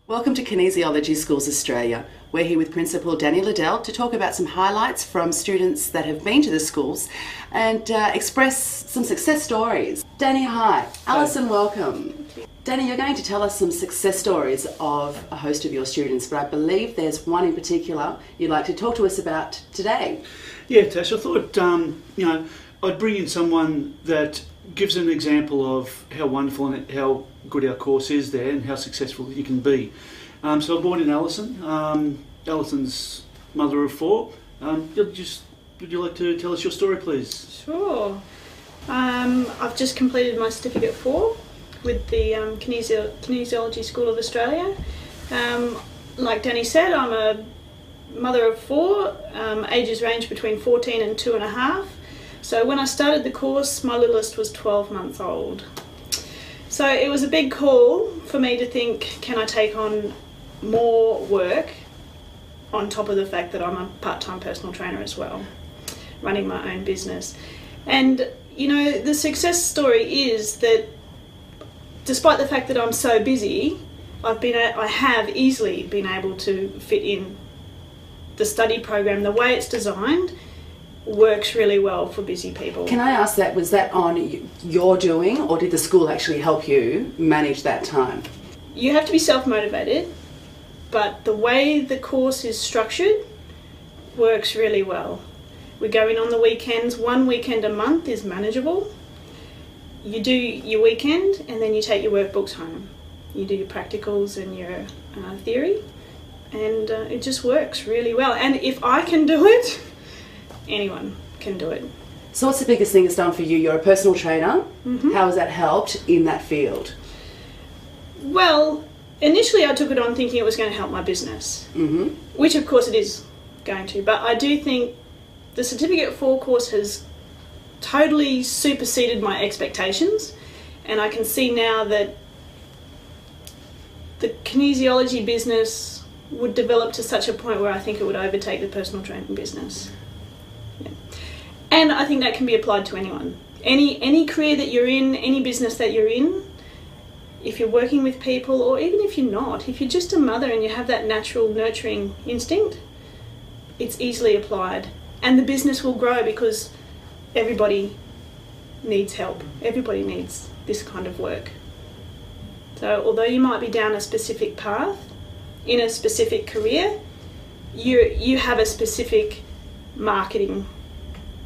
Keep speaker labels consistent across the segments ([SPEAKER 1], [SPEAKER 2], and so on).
[SPEAKER 1] Welcome to Kinesiology Schools Australia. We're here with Principal Danny Liddell to talk about some highlights from students that have been to the schools and express some success stories. Danny, hi. Alison, welcome. Danny, you're going to tell us some success stories of a host of your students, but I believe there's one in particular you'd like to talk to us about today.
[SPEAKER 2] Yeah, Tash, I thought I'd bring in someone that gives an example of how wonderful and how good our course is there and how successful you can be. So I brought in Alison. Alison's mother of four. Would you like to tell us your story, please?
[SPEAKER 3] Sure. I've just completed my Certificate 4 with the Kinesiology School of Australia. Like Danny said, I'm a mother of four. Ages range between 14 and 2.5. So when I started the course, my littlest was 12 months old. So it was a big call for me to think, can I take on more work on top of the fact that I'm a part-time personal trainer as well, running my own business. And you know, the success story is that despite the fact that I'm so busy, I have easily been able to fit in the study program. The way it's designed works really well for busy people.
[SPEAKER 1] Can I ask that, was that on your doing, or did the school actually help you manage that time?
[SPEAKER 3] You have to be self-motivated, but the way the course is structured works really well. We go in on the weekends. 1 weekend a month is manageable. You do your weekend and then you take your workbooks home. You do your practicals and your theory, and it just works really well. And if I can do it, anyone can do it.
[SPEAKER 1] So what's the biggest thing it's done for you? You're a personal trainer.
[SPEAKER 3] Mm-hmm.
[SPEAKER 1] How has that helped in that field?
[SPEAKER 3] Well, initially I took it on thinking it was going to help my business, which of course it is going to, but I do think the Certificate 4 course has totally superseded my expectations, and I can see now that the kinesiology business would develop to such a point where I think it would overtake the personal training business. Yeah. And I think that can be applied to anyone. Any career that you're in, any business that you're in, if you're working with people, or even if you're not, if you're just a mother and you have that natural nurturing instinct, it's easily applied. And the business will grow because everybody needs help. Everybody needs this kind of work. So although you might be down a specific path in a specific career, you have a specific marketing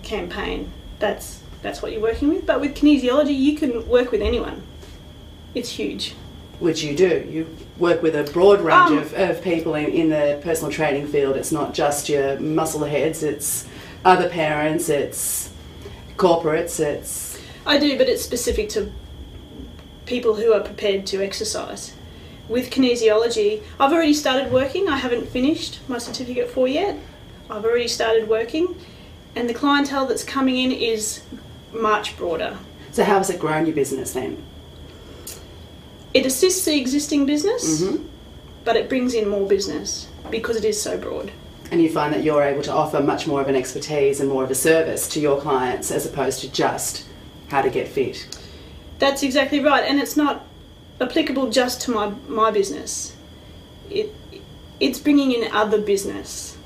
[SPEAKER 3] campaign. That's what you're working with. But with kinesiology, you can work with anyone. It's huge.
[SPEAKER 1] Which you do. You work with a broad range of people in the personal training field. It's not just your muscle heads, it's other parents, it's corporates, it's...
[SPEAKER 3] I do, but it's specific to people who are prepared to exercise. With kinesiology, I've already started working. I haven't finished my Certificate 4 yet. I've already started working, and the clientele that's coming in is much broader.
[SPEAKER 1] So how has it grown your business then?
[SPEAKER 3] It assists the existing business, but it brings in more business because it is so broad.
[SPEAKER 1] And you find that you're able to offer much more of an expertise and more of a service to your clients as opposed to just how to get fit.
[SPEAKER 3] That's exactly right, and it's not applicable just to my business. It's bringing in other business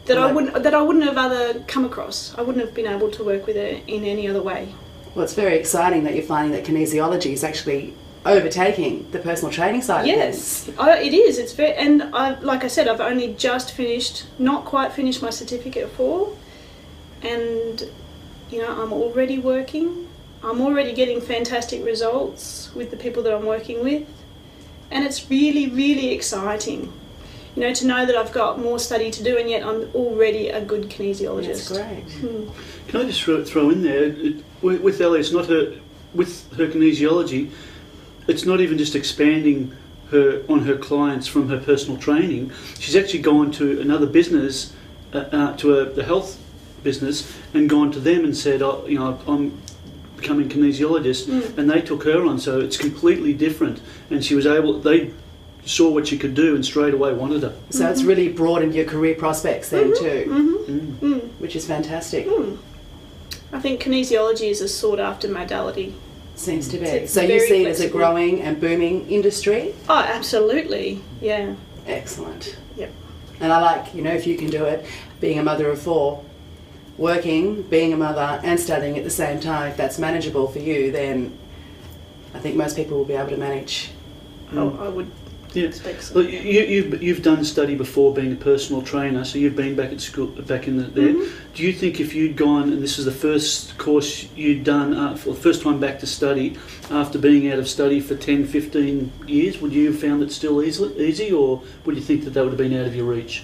[SPEAKER 3] that I wouldn't have come across. I wouldn't have been able to work with it in any other way.
[SPEAKER 1] Well, it's very exciting that you're finding that kinesiology is actually overtaking the personal training side of things.
[SPEAKER 3] Yes, it is. It's very, and like I said, I've only just finished, not quite finished my Certificate 4, and you know, I'm already working. I'm already getting fantastic results with the people that I'm working with, and it's really, really exciting. You know, to know that I've got more study to do, and yet I'm already a good kinesiologist.
[SPEAKER 1] That's great.
[SPEAKER 2] Can I just throw in there, with Ellie, it's not with her kinesiology, it's not even just expanding on her clients from her personal training. She's actually gone to another business, the health business, and gone to them and said, oh, you know, I'm becoming kinesiologist, and they took her on. So it's completely different, and she was able. They saw what she could do and straight away wanted her.
[SPEAKER 1] So it's really broadened your career prospects then too, which is fantastic.
[SPEAKER 3] I think kinesiology is a sought after modality
[SPEAKER 1] Seems to be.
[SPEAKER 3] It's
[SPEAKER 1] So you
[SPEAKER 3] very
[SPEAKER 1] see it as a
[SPEAKER 3] flexible.
[SPEAKER 1] growing and booming industry?
[SPEAKER 3] Oh, absolutely. Yeah.
[SPEAKER 1] Excellent.
[SPEAKER 3] Yep.
[SPEAKER 1] And I like, if you can do it, being a mother of 4, working, being a mother and studying at the same time, if that's manageable for you, then I think most people will be able to manage.
[SPEAKER 3] I would expect so.
[SPEAKER 2] Look, you've done study before being a personal trainer, so you've been back at school, back in there. Do you think if you'd gone, and this is the first course you'd done, for the first time back to study, after being out of study for 10, 15 years, would you have found it still easy, or would you think that would have been out of your reach?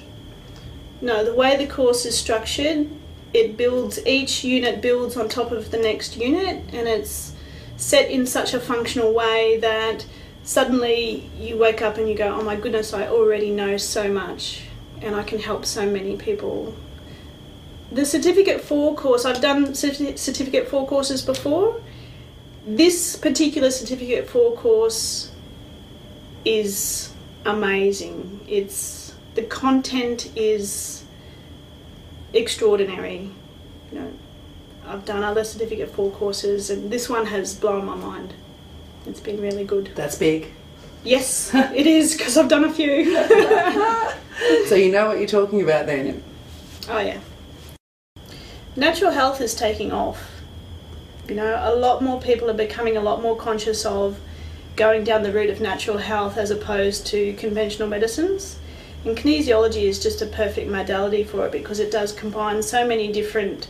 [SPEAKER 3] No, the way the course is structured, each unit builds on top of the next unit, and it's set in such a functional way that suddenly you wake up and you go, oh my goodness, I already know so much and I can help so many people. The Certificate 4 course, I've done Certificate 4 courses before. This particular Certificate 4 course is amazing. The content is extraordinary. I've done other Certificate 4 courses and this one has blown my mind. It's been really good.
[SPEAKER 1] That's big.
[SPEAKER 3] Yes, it is, because I've done a few.
[SPEAKER 1] So you know what you're talking about then?
[SPEAKER 3] Oh yeah. Natural health is taking off. A lot more people are becoming a lot more conscious of going down the route of natural health as opposed to conventional medicines. And kinesiology is just a perfect modality for it because it does combine so many different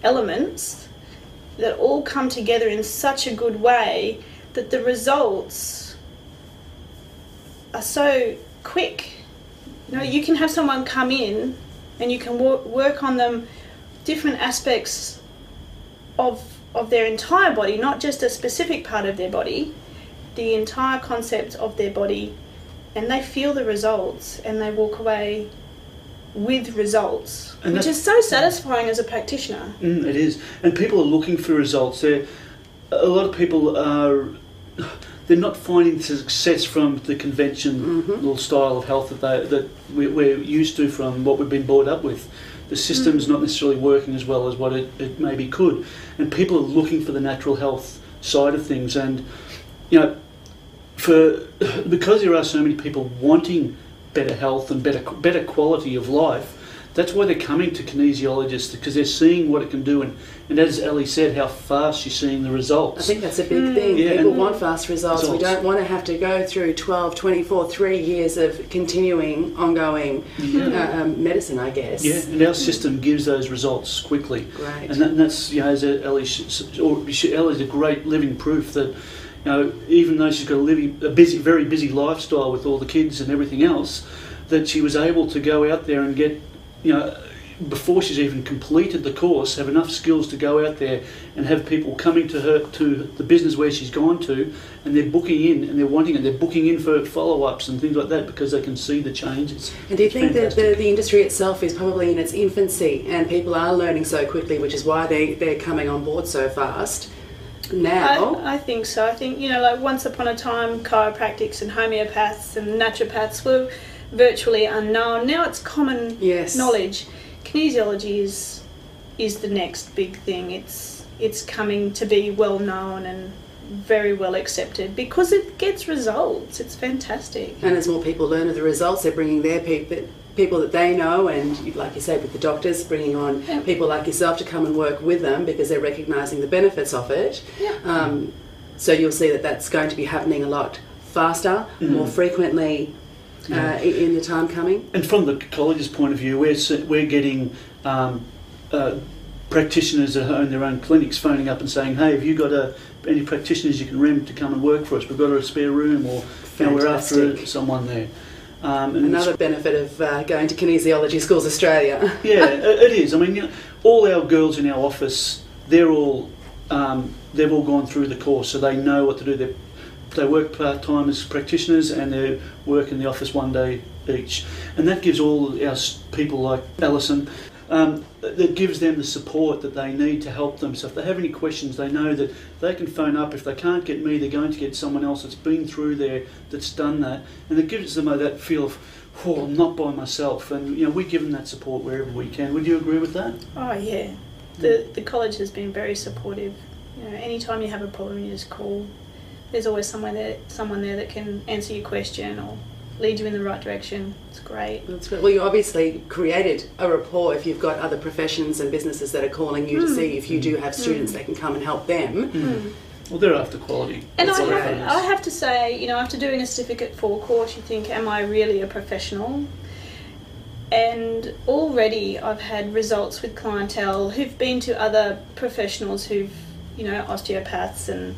[SPEAKER 3] elements that all come together in such a good way that the results are so quick. You can have someone come in and you can work on them different aspects of their entire body, not just a specific part of their body, the entire concept of their body, and they feel the results and they walk away with results, which is so satisfying as a practitioner.
[SPEAKER 2] It is, and people are looking for results. A lot of people they're not finding success from the conventional style of health that we're used to from what we've been brought up with. The system's not necessarily working as well as what it maybe could, and people are looking for the natural health side of things. And because there are so many people wanting better health and better quality of life, that's why they're coming to kinesiologists, because they're seeing what it can do, and as Ellie said, how fast she's seeing the results.
[SPEAKER 1] I think that's a big thing.
[SPEAKER 2] Yeah,
[SPEAKER 1] People want fast results. We don't want to have to go through 12, 24, 3 years of continuing, ongoing medicine, I guess.
[SPEAKER 2] Yeah, and our system gives those results quickly.
[SPEAKER 1] Great.
[SPEAKER 2] And that's, as Ellie's a great living proof that, even though she's got a very busy lifestyle with all the kids and everything else, that she was able to go out there and get, before she's even completed the course, have enough skills to go out there and have people coming to her, to the business where she's gone to, and they're booking in and they're wanting it. They're booking in for follow-ups and things like that because they can see the changes.
[SPEAKER 1] And do you think that the industry itself is probably in its infancy and people are learning so quickly, which is why they're coming on board so fast now?
[SPEAKER 3] I think so. I think, once upon a time, chiropractics and homeopaths and naturopaths were virtually unknown. Now it's common knowledge. Kinesiology is the next big thing. It's coming to be well known and very well accepted because it gets results. It's fantastic.
[SPEAKER 1] And as more people learn of the results, they're bringing their people that they know, and like you said, with the doctors, bringing on people like yourself to come and work with them because they're recognising the benefits of it. So you'll see that that's going to be happening a lot faster, more frequently in the time coming.
[SPEAKER 2] And from the college's point of view, we're getting practitioners that own their own clinics phoning up and saying, hey, have you got any practitioners you can rent to come and work for us? We've got a spare room, or we're after someone there.
[SPEAKER 1] Another benefit of going to Kinesiology Schools Australia.
[SPEAKER 2] Yeah, it is. I mean, all our girls in our office, they've all gone through the course, so they know what to do. They work part-time as practitioners and they work in the office one day each. And that gives all our people like Alison, that gives them the support that they need to help them. So if they have any questions, they know that they can phone up. If they can't get me, they're going to get someone else that's been through there, that's done that. And it gives them that feel of, oh, I'm not by myself. And we give them that support wherever we can. Would you agree with that?
[SPEAKER 3] Oh yeah, the college has been very supportive You know, anytime you have a problem, you just call. There's always someone there that can answer your question or lead you in the right direction. It's great.
[SPEAKER 1] That's great. Well, you obviously created a rapport if you've got other professions and businesses that are calling you to see if you do have students that can come and help them.
[SPEAKER 2] Well, they're after quality.
[SPEAKER 3] And I have to say, you know, after doing a Certificate 4 course, you think, am I really a professional? And already I've had results with clientele who've been to other professionals who've, you know, osteopaths and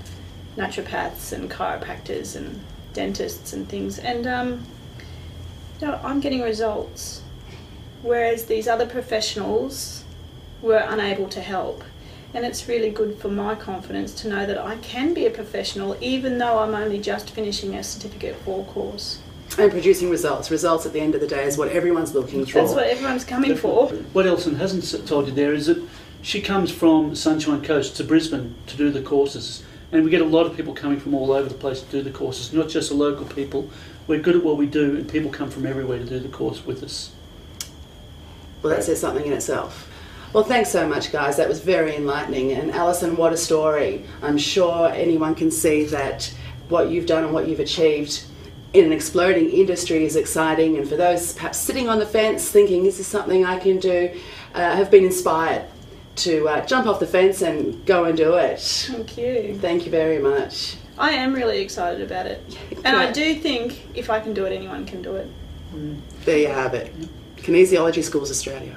[SPEAKER 3] naturopaths and chiropractors and dentists and things, and you know, I'm getting results, whereas these other professionals were unable to help. And it's really good for my confidence to know that I can be a professional even though I'm only just finishing a Certificate 4 course.
[SPEAKER 1] And producing results. Results at the end of the day is what everyone's looking for.
[SPEAKER 3] That's what everyone's coming for.
[SPEAKER 2] What Elson hasn't told you there is that she comes from Sunshine Coast to Brisbane to do the courses. And we get a lot of people coming from all over the place to do the courses, not just the local people. We're good at what we do, and people come from everywhere to do the course with us.
[SPEAKER 1] Well, that says something in itself. Well, thanks so much, guys. That was very enlightening. And Alison, what a story. I'm sure anyone can see that what you've done and what you've achieved in an exploding industry is exciting. And for those perhaps sitting on the fence thinking this is something I can do, have been inspired to jump off the fence and go and do it.
[SPEAKER 3] Thank you.
[SPEAKER 1] Thank you very much.
[SPEAKER 3] I am really excited about it. And I do think if I can do it, anyone can do it.
[SPEAKER 1] There you have it. Kinesiology Schools Australia.